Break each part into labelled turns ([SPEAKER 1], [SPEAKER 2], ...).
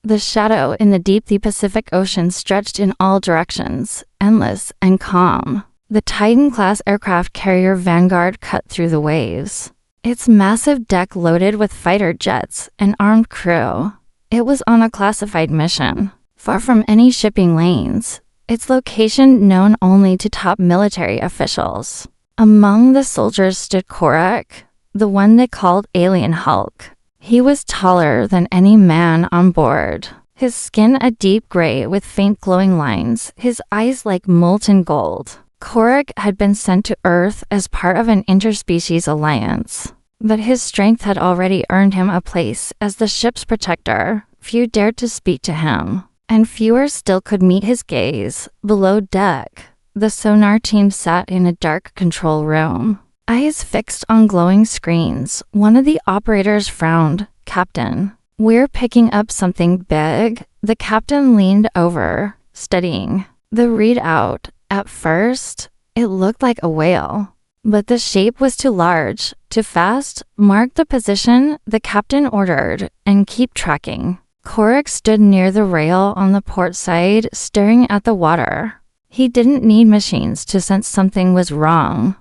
[SPEAKER 1] The shadow in the deep the Pacific Ocean stretched in all directions, endless and calm. The Titan-class aircraft carrier Vanguard cut through the waves, its massive deck loaded with fighter jets and armed crew. It was on a classified mission, far from any shipping lanes, its location known only to top military officials. Among the soldiers stood Korak, the one they called Alien Hulk. He was taller than any man on board, his skin a deep gray with faint glowing lines, his eyes like molten gold. Korak had been sent to Earth as part of an interspecies alliance, but his strength had already earned him a place as the ship's protector. Few dared to speak to him, and fewer still could meet his gaze. Below deck, the sonar team sat in a dark control room, eyes fixed on glowing screens. One of the operators frowned. "Captain, we're picking up something big." The captain leaned over, studying the readout. At first, it looked like a whale, but the shape was too large, too fast. "Mark the position," the captain ordered, "and keep tracking." Korak stood near the rail on the port side, staring at the water. He didn't need machines to sense something was wrong.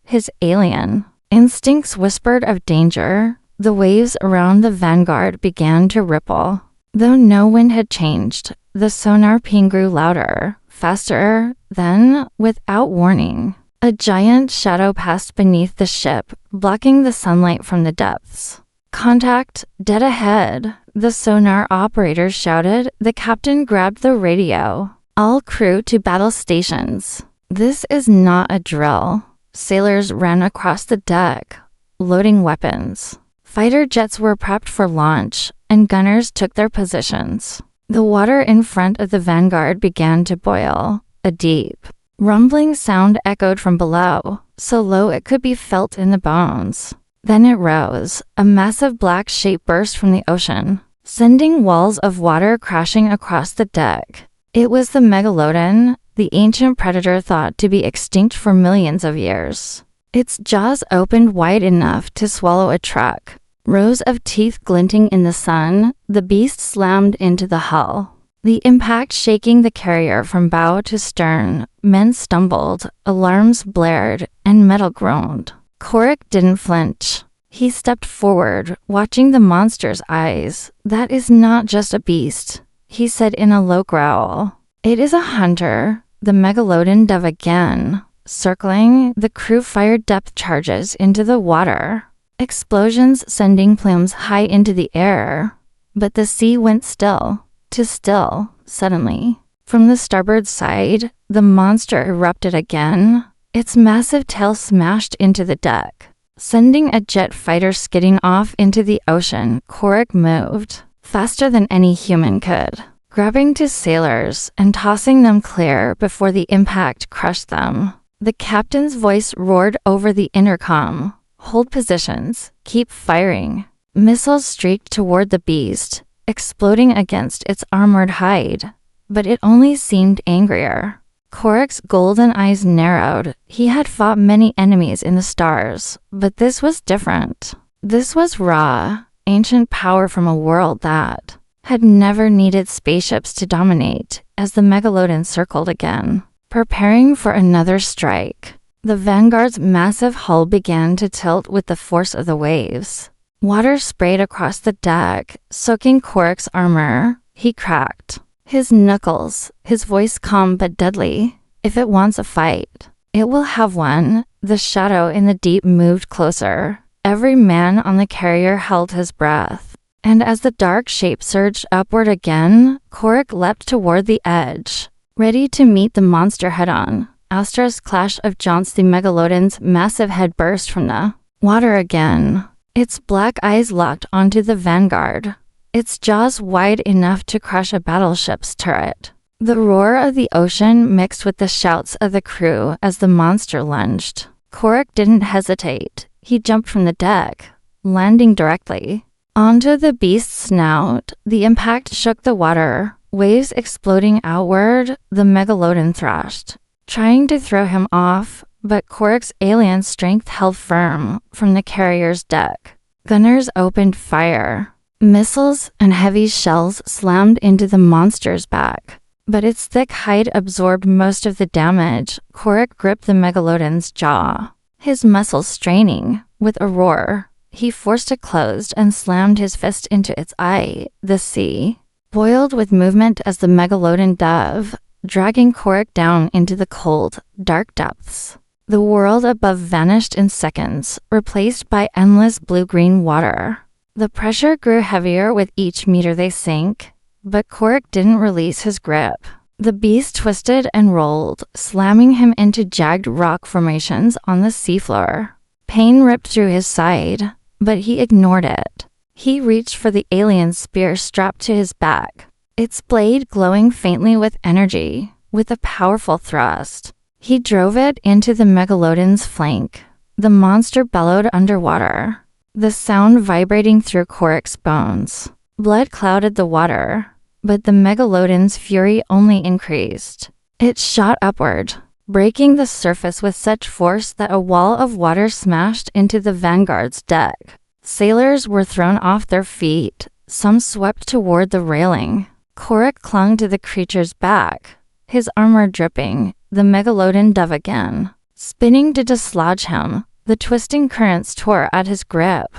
[SPEAKER 1] His alien instincts whispered of danger. The waves around the Vanguard began to ripple. Though no wind had changed, the sonar ping grew louder, faster. Then, without warning, a giant shadow passed beneath the ship, blocking the sunlight from the depths. "Contact, dead ahead," the sonar operator shouted. The captain grabbed the radio. "All crew to battle stations. This is not a drill." Sailors ran across the deck, loading weapons. Fighter jets were prepped for launch, and gunners took their positions. The water in front of the Vanguard began to boil. A deep, rumbling sound echoed from below, so low it could be felt in the bones. Then it rose. A massive black shape burst from the ocean, sending walls of water crashing across the deck. It was the Megalodon, the ancient predator thought to be extinct for millions of years. Its jaws opened wide enough to swallow a truck. Rows of teeth glinting in the sun, the beast slammed into the hull, the impact shaking the carrier from bow to stern. Men stumbled, alarms blared, and metal groaned. Korak didn't flinch. He stepped forward, watching the monster's eyes. "That is not just a beast," he said in a low growl. "It is a hunter." The Megalodon dove again. Circling, the crew fired depth charges into the water. Explosions sending plumes high into the air. But the sea went still. Too still, suddenly. From the starboard side, the monster erupted again. Its massive tail smashed into the deck, sending a jet fighter skidding off into the ocean. Korak moved, faster than any human could, grabbing to sailors and tossing them clear before the impact crushed them. The captain's voice roared over the intercom. "Hold positions. Keep firing." Missiles streaked toward the beast, exploding against its armored hide. But it only seemed angrier. Korak's golden eyes narrowed. He had fought many enemies in the stars, but this was different. This was raw, ancient power from a world that had never needed spaceships to dominate. As the Megalodon circled again, preparing for another strike, the Vanguard's massive hull began to tilt with the force of the waves. Water sprayed across the deck, soaking Korak's armor. He cracked his knuckles, his voice calm but deadly. "If it wants a fight, it will have one." The shadow in the deep moved closer. Every man on the carrier held his breath. And as the dark shape surged upward again, Korak leapt toward the edge, ready to meet the monster head-on. Astra's clash of jaunts. The Megalodon's massive head burst from the water again. Its black eyes locked onto the Vanguard, its jaws wide enough to crush a battleship's turret. The roar of the ocean mixed with the shouts of the crew as the monster lunged. Korak didn't hesitate. He jumped from the deck, landing directly onto the beast's snout. The impact shook the water, waves exploding outward. The Megalodon thrashed, trying to throw him off, but Korak's alien strength held firm from the carrier's deck. Gunners opened fire. Missiles and heavy shells slammed into the monster's back, but its thick hide absorbed most of the damage. Korik gripped the Megalodon's jaw, his muscles straining. With a roar, he forced it closed and slammed his fist into its eye. The sea boiled with movement as the Megalodon dove, dragging Korik down into the cold, dark depths. The world above vanished in seconds, replaced by endless blue-green water. The pressure grew heavier with each meter they sank, but Korik didn't release his grip. The beast twisted and rolled, slamming him into jagged rock formations on the seafloor. Pain ripped through his side, but he ignored it. He reached for the alien's spear strapped to his back, its blade glowing faintly with energy. With a powerful thrust, he drove it into the Megalodon's flank. The monster bellowed underwater, the sound vibrating through Korik's bones. Blood clouded the water, but the Megalodon's fury only increased. It shot upward, breaking the surface with such force that a wall of water smashed into the Vanguard's deck. Sailors were thrown off their feet, some swept toward the railing. Korik clung to the creature's back, his armor dripping. The Megalodon dove again, spinning to dislodge him. The twisting currents tore at his grip,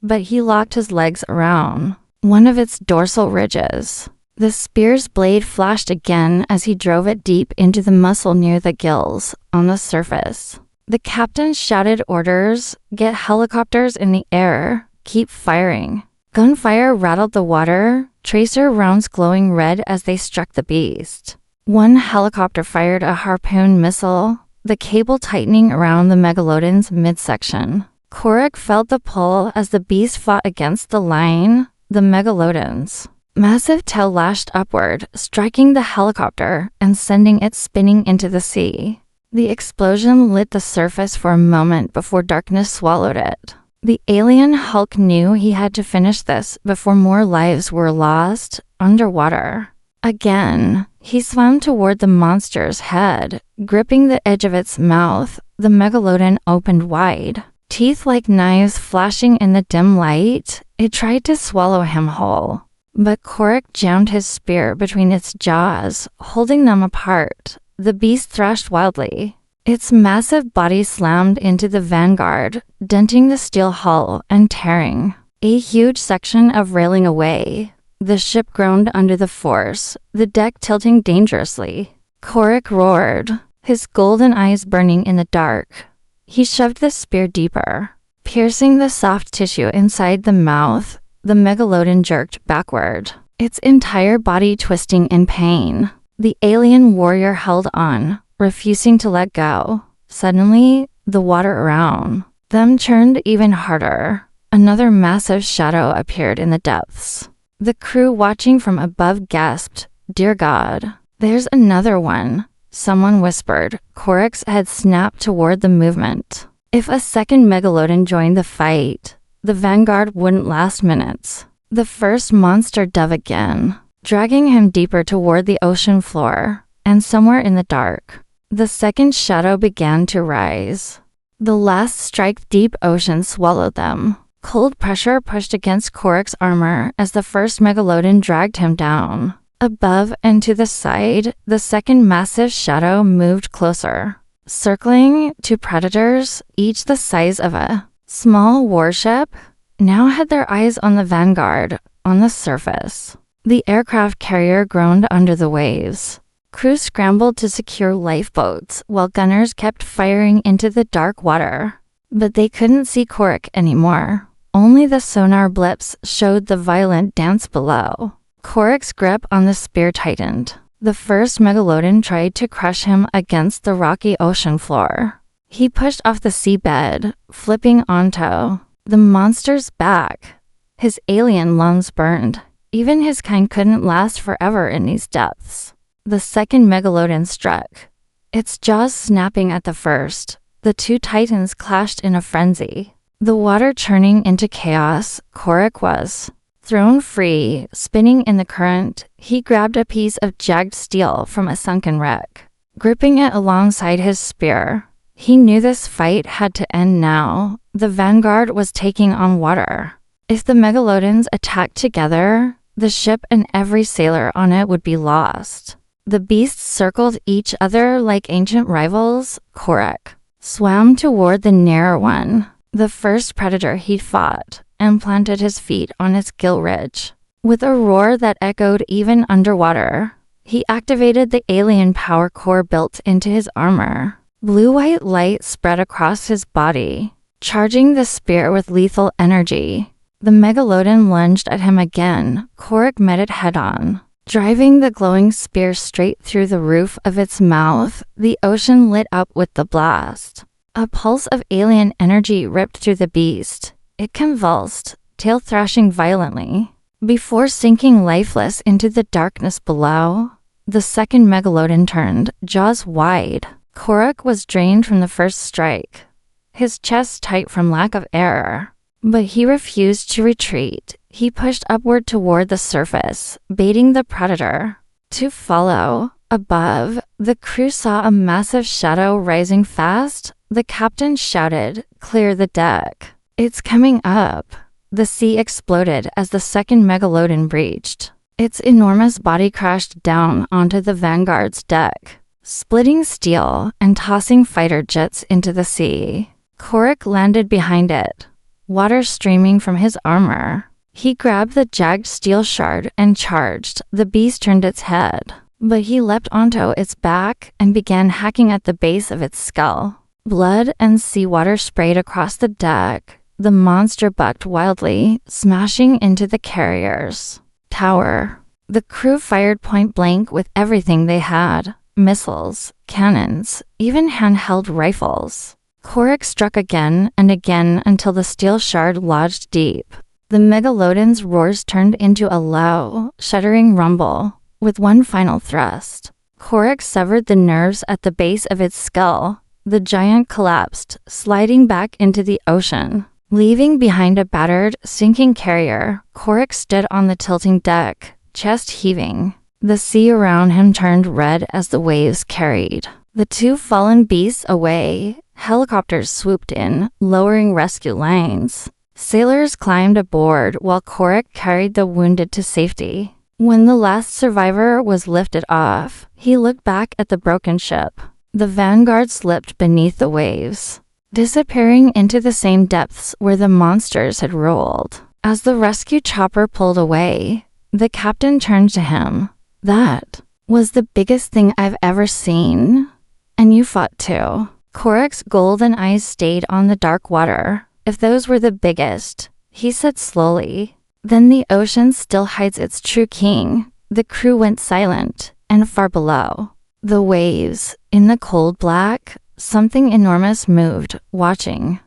[SPEAKER 1] but he locked his legs around one of its dorsal ridges. The spear's blade flashed again as he drove it deep into the muscle near the gills. On the surface, the captain shouted orders: "Get helicopters in the air, keep firing." Gunfire rattled the water, tracer rounds glowing red as they struck the beast. One helicopter fired a harpoon missile, the cable tightening around the Megalodon's midsection. Korik felt the pull as the beast fought against the line. The Megalodon's massive tail lashed upward, striking the helicopter and sending it spinning into the sea. The explosion lit the surface for a moment before darkness swallowed it. The alien Hulk knew he had to finish this before more lives were lost underwater. Again, he swam toward the monster's head, gripping the edge of its mouth. The Megalodon opened wide, teeth like knives flashing in the dim light. It tried to swallow him whole, but Korik jammed his spear between its jaws, holding them apart. The beast thrashed wildly. Its massive body slammed into the Vanguard, denting the steel hull and tearing a huge section of railing away. The ship groaned under the force, the deck tilting dangerously. Korik roared, his golden eyes burning in the dark. He shoved the spear deeper, piercing the soft tissue inside the mouth. The Megalodon jerked backward, its entire body twisting in pain. The alien warrior held on, refusing to let go. Suddenly, the water around them churned even harder. Another massive shadow appeared in the depths. The crew watching from above gasped, "Dear God, there's another one," someone whispered. Korik's head snapped toward the movement. If a second Megalodon joined the fight, the Vanguard wouldn't last minutes. The first monster dove again, dragging him deeper toward the ocean floor, and somewhere in the dark, the second shadow began to rise. The last strike, deep ocean swallowed them. Cold pressure pushed against Korik's armor as the first Megalodon dragged him down. Above and to the side, the second massive shadow moved closer, circling two predators, each the size of a small warship, now had their eyes on the Vanguard. On the surface, the aircraft carrier groaned under the waves. Crews scrambled to secure lifeboats while gunners kept firing into the dark water. But they couldn't see Korik anymore. Only the sonar blips showed the violent dance below. Korik's grip on the spear tightened. The first Megalodon tried to crush him against the rocky ocean floor. He pushed off the seabed, flipping onto the monster's back. His alien lungs burned. Even his kind couldn't last forever in these depths. The second Megalodon struck, its jaws snapping at the first. The two titans clashed in a frenzy, the water churning into chaos. Korik was thrown free, spinning in the current. He grabbed a piece of jagged steel from a sunken wreck, gripping it alongside his spear. He knew this fight had to end now. The Vanguard was taking on water. If the Megalodons attacked together, the ship and every sailor on it would be lost. The beasts circled each other like ancient rivals. Korak swam toward the nearer one, the first predator he'd fought, and planted his feet on its gill ridge. With a roar that echoed even underwater, he activated the alien power core built into his armor. Blue-white light spread across his body, charging the spear with lethal energy. The Megalodon lunged at him again. Korak met it head-on, driving the glowing spear straight through the roof of its mouth. The ocean lit up with the blast. A pulse of alien energy ripped through the beast. It convulsed, tail thrashing violently, before sinking lifeless into the darkness below. The second Megalodon turned, jaws wide. Korak was drained from the first strike, his chest tight from lack of air. But he refused to retreat. He pushed upward toward the surface, baiting the predator to follow. Above, the crew saw a massive shadow rising fast. The captain shouted, "Clear the deck. It's coming up." The sea exploded as the second Megalodon breached. Its enormous body crashed down onto the Vanguard's deck, splitting steel and tossing fighter jets into the sea. Korak landed behind it, water streaming from his armor. He grabbed the jagged steel shard and charged. The beast turned its head, but he leapt onto its back and began hacking at the base of its skull. Blood and seawater sprayed across the deck. The monster bucked wildly, smashing into the carrier's tower. The crew fired point blank with everything they had: missiles, cannons, even handheld rifles. Korak struck again and again until the steel shard lodged deep. The Megalodon's roars turned into a low, shuddering rumble. With one final thrust, Korak severed the nerves at the base of its skull. The giant collapsed, sliding back into the ocean, leaving behind a battered, sinking carrier. Korak stood on the tilting deck, chest heaving. The sea around him turned red as the waves carried the two fallen beasts away. Helicopters swooped in, lowering rescue lines. Sailors climbed aboard while Korak carried the wounded to safety. When the last survivor was lifted off, he looked back at the broken ship. The Vanguard slipped beneath the waves, disappearing into the same depths where the monsters had rolled. As the rescue chopper pulled away, the captain turned to him. "That was the biggest thing I've ever seen. And you fought too." Korak's golden eyes stayed on the dark water. "If those were the biggest," he said slowly, "then the ocean still hides its true king." The crew went silent, and far below the waves, in the cold black, something enormous moved, watching.